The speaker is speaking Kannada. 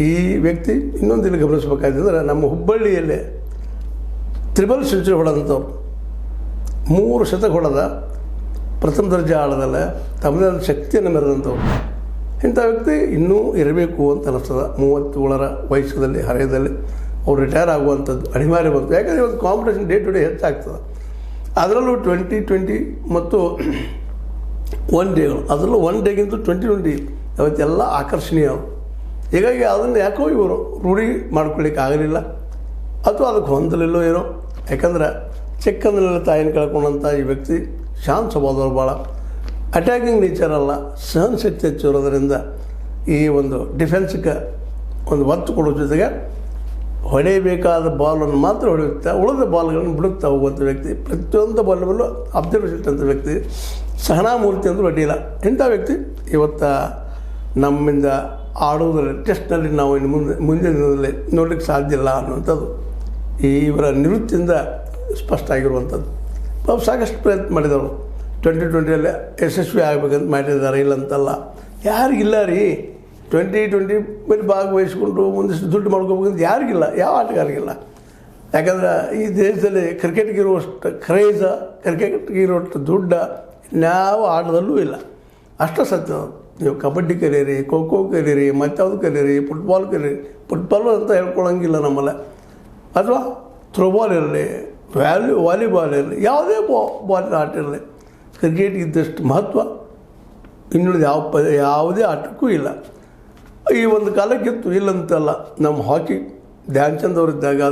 ಈ ವ್ಯಕ್ತಿ ಇನ್ನೊಂದು ಇಲ್ಲಿ ಗಮನಿಸಬೇಕಾದ್ರೆ ನಮ್ಮ ಹುಬ್ಬಳ್ಳಿಯಲ್ಲೇ ತ್ರಿಬಲ್ ಸೆಂಚುರಿ ಹೊಡೆದಂಥವ್ರು 3 ಶತಕ ಹೊಡೆದ ಪ್ರಥಮ ದರ್ಜೆ ಆಳದಲ್ಲ ತಮ್ಮದೇ ಆದ ಶಕ್ತಿಯನ್ನು ಮೆರೆದಂಥವ್ರು. ಇಂಥ ವ್ಯಕ್ತಿ ಇನ್ನೂ ಇರಬೇಕು ಅಂತ ಅನ್ನಿಸ್ತದೆ. 37ರ ವಯಸ್ಸಲ್ಲಿ ಹರೆಯದಲ್ಲಿ ಅವ್ರು ರಿಟೈರ್ ಆಗುವಂಥದ್ದು ಅನಿವಾರ್ಯ ಬಂತು. ಯಾಕಂದರೆ ಇವತ್ತು ಕಾಂಪಿಟೇಷನ್ ಡೇ ಟು ಡೇ ಹೆಚ್ಚಾಗ್ತದೆ. ಅದರಲ್ಲೂ 2020 ಮತ್ತು 1 ಡೇಗಳು, ಅದರಲ್ಲೂ 1 ಡೇಗಿಂತ 2020 ಅವತ್ತೆಲ್ಲ ಆಕರ್ಷಣೀಯ. ಹೀಗಾಗಿ ಅದನ್ನು ಯಾಕೋ ಇವರು ರೂಢಿ ಮಾಡ್ಕೊಳ್ಳಿಕ್ಕೆ ಆಗಲಿಲ್ಲ ಅಥವಾ ಅದಕ್ಕೆ ಹೊಂದಲಿಲ್ಲೋ ಏನೋ. ಯಾಕಂದ್ರೆ ಚಿಕ್ಕಂದಿನಲ್ಲಿ ತಾಯಿನ ಕಳ್ಕೊಂಡಂಥ ಈ ವ್ಯಕ್ತಿ ಶಾಂತ ಸ್ವಭಾವದವ್ರು, ಭಾಳ ಅಟ್ಯಾಕಿಂಗ್ ನೇಚರ್ ಅಲ್ಲ, ಸಹನಶಕ್ತಿ ಹೆಚ್ಚಿರೋದರಿಂದ ಈ ಒಂದು ಡಿಫೆನ್ಸ್ಗೆ ಒಂದು ಒತ್ತು ಕೊಡೋ ಜೊತೆಗೆ ಹೊಡೆಯಬೇಕಾದ ಬಾಲನ್ನು ಮಾತ್ರ ಹೊಡೆಯುತ್ತಾ ಉಳಿದ ಬಾಲ್ಗಳನ್ನು ಬಿಡುತ್ತಾ ಹೋಗುವಂಥ ವ್ಯಕ್ತಿ. ಪ್ರತಿಯೊಂದು ಬಾಲ್ನಲ್ಲೂ ಅಬ್ಸರ್ವೇಷನ್ ಇಟ್ಟಂಥ ವ್ಯಕ್ತಿ. ಸಹನಾಮೂರ್ತಿ ಅಂದರೂ ಅಡ್ಡಿಲ್ಲ. ಇಂಥ ವ್ಯಕ್ತಿ ಇವತ್ತು ನಮ್ಮಿಂದ ಆಡುವುದರಲ್ಲಿ ಟೆಸ್ಟ್ನಲ್ಲಿ ನಾವು ಇನ್ನು ಮುಂದಿನ ದಿನದಲ್ಲಿ ನೋಡಲಿಕ್ಕೆ ಸಾಧ್ಯ ಇಲ್ಲ ಅನ್ನುವಂಥದ್ದು ಇವರ ನಿವೃತ್ತಿಯಿಂದ ಸ್ಪಷ್ಟ ಆಗಿರುವಂಥದ್ದು. ನಾವು ಸಾಕಷ್ಟು ಪ್ರಯತ್ನ ಮಾಡಿದವರು 2020 ಯಶಸ್ವಿ ಆಗಬೇಕಂತ ಮಾಡಿದ್ದಾರೆ, ಇಲ್ಲಂತಲ್ಲ. ಯಾರಿಗಿಲ್ಲ ರೀ 2020 ಮೇಲೆ ಭಾಗವಹಿಸ್ಕೊಂಡು ಒಂದಿಷ್ಟು ದುಡ್ಡು ಮಾಡ್ಕೋಬೇಕಂತ ಯಾರಿಗಿಲ್ಲ, ಯಾವ ಆಟಗಾರಿಗಿಲ್ಲ. ಯಾಕಂದ್ರೆ ಈ ದೇಶದಲ್ಲಿ ಕ್ರಿಕೆಟ್ಗಿರುವಷ್ಟು ಕ್ರೇಜ, ಕ್ರಿಕೆಟ್ಗಿರುವಷ್ಟು ದುಡ್ಡು ಯಾವ ಆಟದಲ್ಲೂ ಇಲ್ಲ. ಅಷ್ಟು ಸತ್ಯ. ನೀವು ಕಬಡ್ಡಿ ಕಲೀರಿ, ಖೋ ಖೋ ಕಲೀರಿ, ಮತ್ತಾವುದು ಕಲೀರಿ, ಫುಟ್ಬಾಲ್ ಕಲೀರಿ. ಫುಟ್ಬಾಲು ಅಂತ ಹೇಳ್ಕೊಳಂಗಿಲ್ಲ ನಮ್ಮಲ್ಲಿ. ಅಥವಾ ಥ್ರೋಬಾಲ್ ಇರಲಿ, ವಾಲಿಬಾಲ್ ಇರಲಿ, ಯಾವುದೇ ಬಾಲಿನ ಆಟ ಇರಲಿ, ಕ್ರಿಕೆಟ್ ಇದ್ದಷ್ಟು ಮಹತ್ವ ಇನ್ನುಳಿದ ಯಾವುದೇ ಆಟಕ್ಕೂ ಇಲ್ಲ. ಈ ಒಂದು ಕಾಲಕ್ಕಿತ್ತು, ಇಲ್ಲಂತಲ್ಲ. ನಮ್ಮ ಹಾಕಿ ಧ್ಯಾನ್ ಚಂದ್ ಅವರಿದ್ದಾಗ